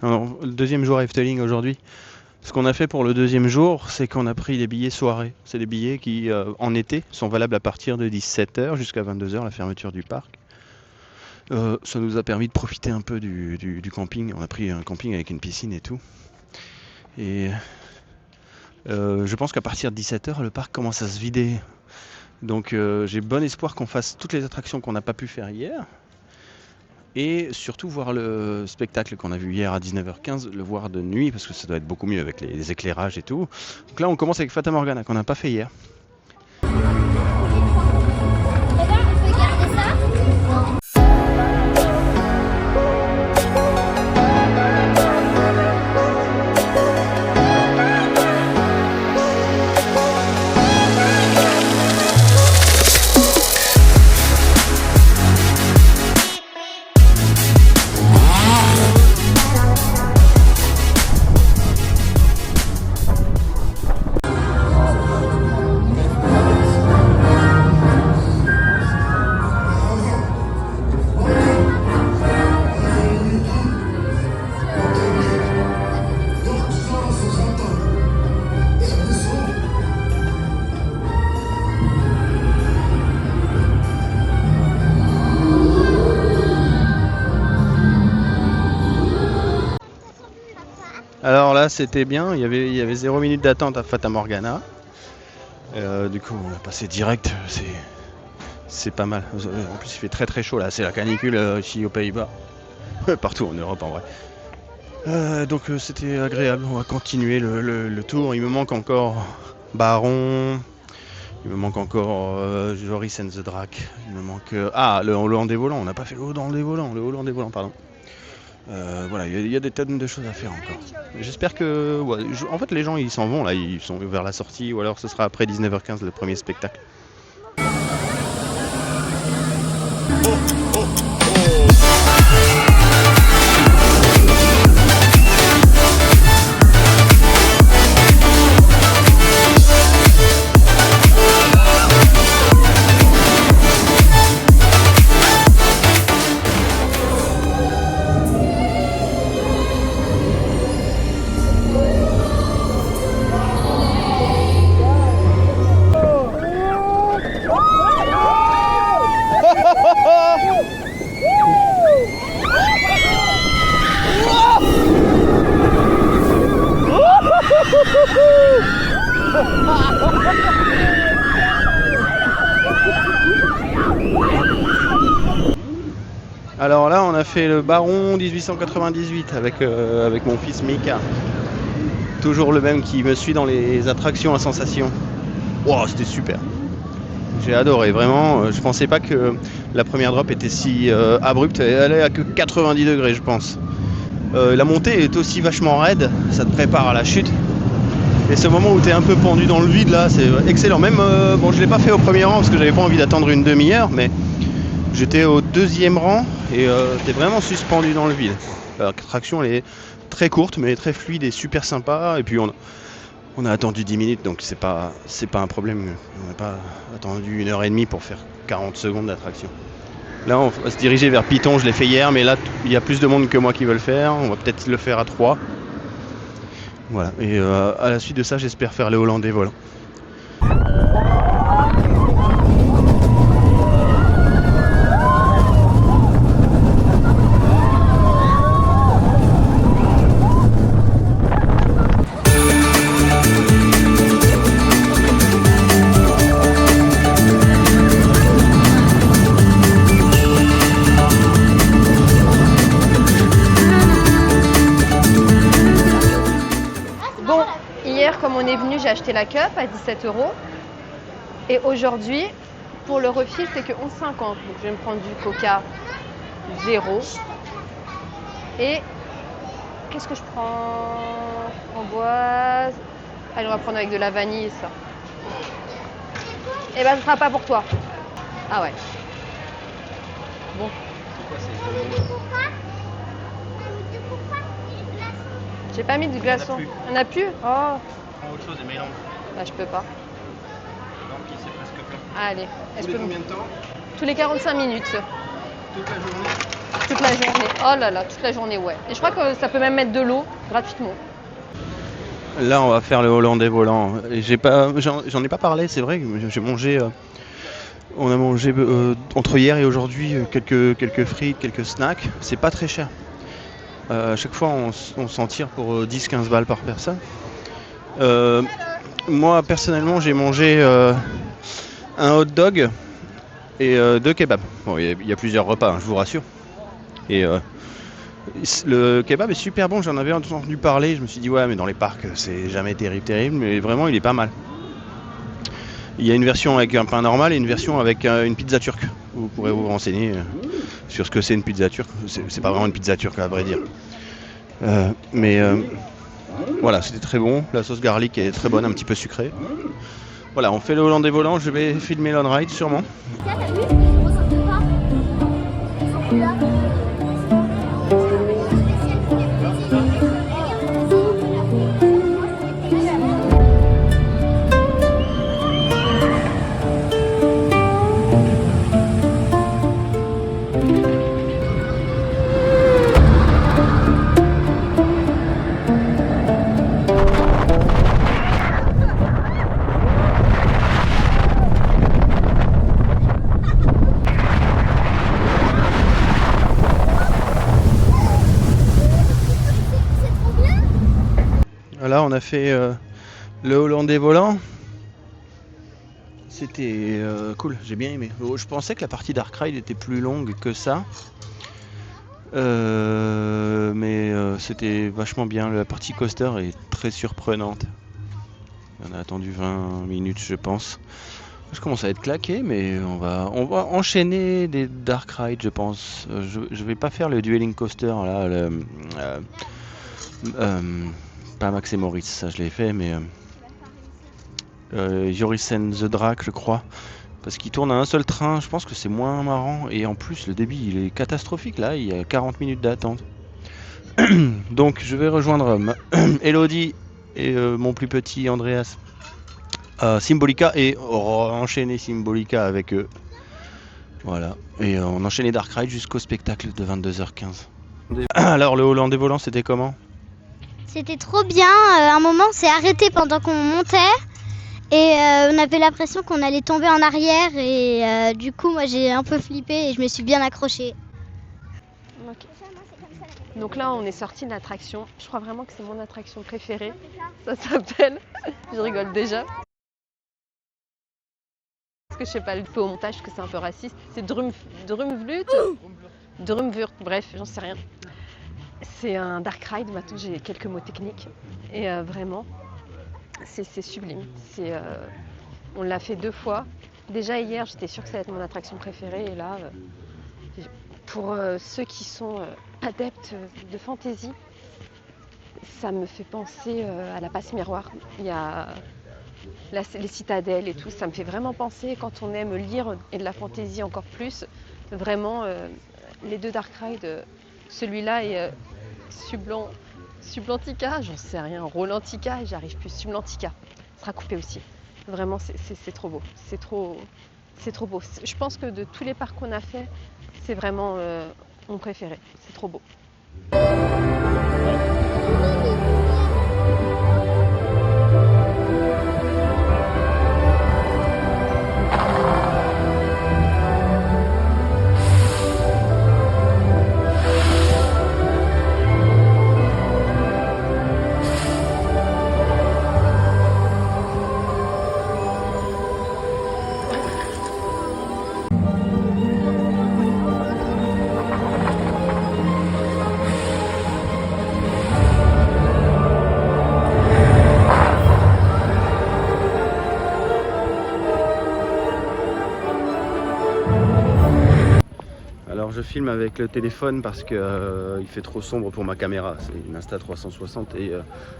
Alors, le deuxième jour à Efteling aujourd'hui. Ce qu'on a fait pour le deuxième jour, c'est qu'on a pris des billets soirée. C'est des billets qui, en été, sont valables à partir de 17 h jusqu'à 22 h, la fermeture du parc. Ça nous a permis de profiter un peu du camping. On a pris un camping avec une piscine et tout. Et je pense qu'à partir de 17 h, le parc commence à se vider. Donc j'ai bon espoir qu'on fasse toutes les attractions qu'on n'a pas pu faire hier. Et surtout voir le spectacle qu'on a vu hier à 19 h 15, le voir de nuit, parce que ça doit être beaucoup mieux avec les éclairages et tout. Donc là on commence avec Fata Morgana, qu'on n'a pas fait hier. Alors là c'était bien, il y avait 0 minute d'attente à Fata Morgana. Du coup on a passé direct, c'est pas mal. En plus il fait très très chaud là, c'est la canicule ici aux Pays-Bas. Partout en Europe en vrai. Donc c'était agréable, on va continuer le tour. Il me manque encore Baron, il me manque encore Joris and the Drac, il me manque... le Holland des volants, on n'a pas fait le Holland des volants, pardon. Voilà, il y a des tonnes de choses à faire encore. J'espère que... Ouais, en fait les gens ils s'en vont là, ils sont vers la sortie, ou alors ce sera après 19 h 15 le premier spectacle. Alors là on a fait le Baron 1898 avec mon fils Mika. Toujours le même qui me suit dans les attractions à sensations. Wow, c'était super. J'ai adoré, vraiment. Je pensais pas que la première drop était si abrupte. Elle est à que 90 degrés, je pense. La montée est aussi vachement raide. Ça te prépare à la chute. Et ce moment où tu es un peu pendu dans le vide, là, c'est excellent. Même, bon, je l'ai pas fait au premier rang parce que j'avais pas envie d'attendre une demi-heure, mais j'étais au deuxième rang et t'es vraiment suspendu dans le vide. L'attraction, elle est très courte, mais très fluide et super sympa. Et puis on a attendu 10 minutes, donc c'est pas un problème. On n'a pas attendu 1 h 30 pour faire 40 secondes d'attraction. Là, on va se diriger vers Python, je l'ai fait hier, mais là, il y a plus de monde que moi qui veut le faire. On va peut-être le faire à 3. Voilà, et à la suite de ça, j'espère faire le Hollandais volant. Comme on est venu, j'ai acheté la cup à 17 €. Et aujourd'hui, pour le refill, c'est que 11,50 €. Donc je vais me prendre du coca 0. Et qu'est-ce que je prends? Framboise. Allez, on va prendre avec de la vanille, ça. Et ben, ce sera pas pour toi. Ah ouais. Bon. J'ai pas mis de glaçon. Il n'y en a plus? Oh. Prends autre chose et mélange. Bah, je peux pas. Non, puis c'est presque plein. Allez. Tous les combien de temps? Tous les 45 minutes. Toute la journée? Toute la journée. Oh là là, toute la journée, ouais. Et je crois que ça peut même mettre de l'eau gratuitement. Là, on va faire le hollandais volant. Et j'en ai pas parlé, c'est vrai. J'ai mangé. On a mangé entre hier et aujourd'hui quelques frites, quelques snacks. C'est pas très cher. À chaque fois, on s'en tire pour 10-15 balles par personne. Moi, personnellement, j'ai mangé un hot dog et 2 kebabs. Bon, il y a plusieurs repas, hein, je vous rassure. Et le kebab est super bon, j'en avais entendu parler. Je me suis dit, ouais, mais dans les parcs, c'est jamais terrible. Mais vraiment, il est pas mal. Il y a une version avec un pain normal et une version avec une pizza turque. Vous pourrez vous renseigner sur ce que c'est une pizza turque. C'est pas vraiment une pizza turque, à vrai dire. Mais voilà, c'était très bon. La sauce garlic est très bonne, un petit peu sucrée. Voilà, on fait le hollandais volant. Je vais filmer l'on-ride sûrement. Voilà, on a fait le hollandais volant. C'était cool, j'ai bien aimé. Je pensais que la partie Dark Ride était plus longue que ça. Mais c'était vachement bien. La partie coaster est très surprenante. On a attendu 20 minutes, je pense. Je commence à être claqué, mais on va enchaîner des Dark Ride, je pense. Je vais pas faire le Dueling Coaster là. Pas Max et Moritz, ça je l'ai fait, mais Joris and the Drac, je crois. Parce qu'il tourne à un seul train, je pense que c'est moins marrant. Et en plus, le débit, il est catastrophique. Là, il y a 40 minutes d'attente. Donc, je vais rejoindre Elodie et mon plus petit Andreas à Symbolica et enchaîner Symbolica avec eux. Voilà. Et on enchaînait Dark Ride jusqu'au spectacle de 22h15. Alors, le hollandais volant, c'était comment ? C'était trop bien. À un moment, on s'est arrêté pendant qu'on montait. Et on avait l'impression qu'on allait tomber en arrière. Et du coup, moi, j'ai un peu flippé et je me suis bien accrochée. Okay. Donc là, on est sorti de l'attraction. Je crois vraiment que c'est mon attraction préférée. Ça s'appelle... Je rigole déjà. Parce que je sais pas, le peu au montage, parce que c'est un peu raciste. C'est Drumvlut. Bref, j'en sais rien. C'est un dark ride, maintenant j'ai quelques mots techniques. Et vraiment, c'est sublime. On l'a fait 2 fois. Déjà hier, j'étais sûre que ça allait être mon attraction préférée. Et là, pour ceux qui sont adeptes de fantasy, ça me fait penser à la passe miroir. Il y a les citadelles et tout. Ça me fait vraiment penser, quand on aime lire et de la fantasy encore plus, vraiment les 2 dark rides, celui-là et Sublantica, j'en sais rien, Rolantica, j'arrive plus, Sublantica, ce sera coupé aussi. Vraiment, c'est trop beau, c'est trop beau. Je pense que de tous les parcs qu'on a fait, c'est vraiment mon préféré, c'est trop beau. Alors je filme avec le téléphone parce que il fait trop sombre pour ma caméra. C'est une Insta360 et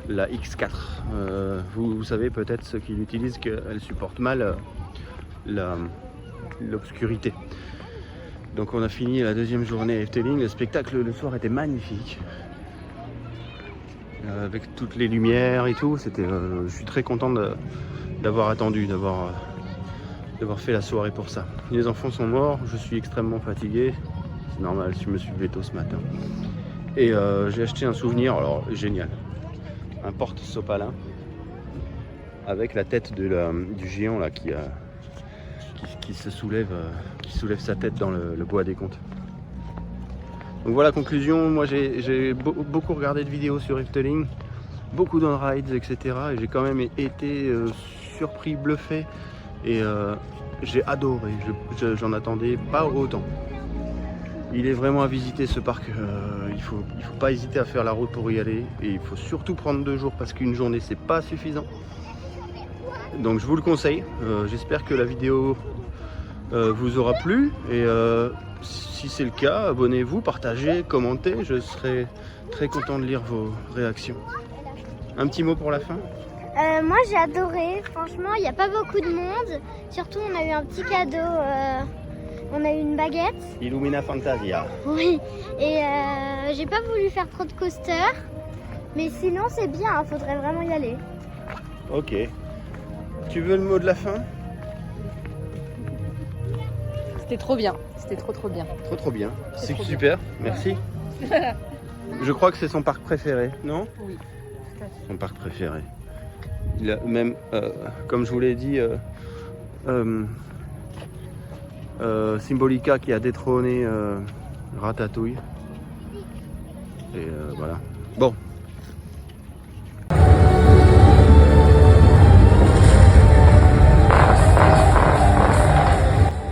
la X4. Vous savez peut-être ceux qui l'utilisent qu'elle supporte mal l'obscurité. Donc on a fini la 2e journée à Efteling. Le spectacle le soir était magnifique. Avec toutes les lumières et tout. Je suis très content d'avoir attendu, d'avoir fait la soirée pour ça. Les enfants sont morts, je suis extrêmement fatigué. c'est normal, je me suis levé tôt ce matin. Et j'ai acheté un souvenir, alors génial. Un porte-sopalin avec la tête du géant là qui se soulève, qui soulève sa tête dans le bois des contes. Donc voilà, conclusion, moi j'ai beaucoup regardé de vidéos sur Efteling, beaucoup d'on-rides, etc. Et j'ai quand même été surpris, bluffé, et j'ai adoré, j'en attendais pas autant. Il est vraiment à visiter ce parc, il faut pas hésiter à faire la route pour y aller, et il faut surtout prendre 2 jours parce qu'une journée c'est pas suffisant. Donc je vous le conseille, j'espère que la vidéo vous aura plu, et si c'est le cas, abonnez-vous, partagez, commentez, je serai très content de lire vos réactions. Un petit mot pour la fin? Moi j'ai adoré, franchement il n'y a pas beaucoup de monde, surtout on a eu un petit cadeau, on a eu une baguette. Illumina Fantasia. Oui, et j'ai pas voulu faire trop de coaster, mais sinon c'est bien, faudrait vraiment y aller. Ok. Tu veux le mot de la fin? C'était trop bien, c'était trop bien. Trop bien. C'est trop super, merci. Je crois que c'est son parc préféré, non? Oui. Son parc préféré. Il a même, comme je vous l'ai dit, Symbolica qui a détrôné Ratatouille. Et voilà. Bon.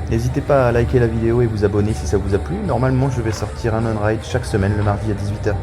N'hésitez pas à liker la vidéo et vous abonner si ça vous a plu. Normalement, je vais sortir un on-ride chaque semaine le mardi à 18 h.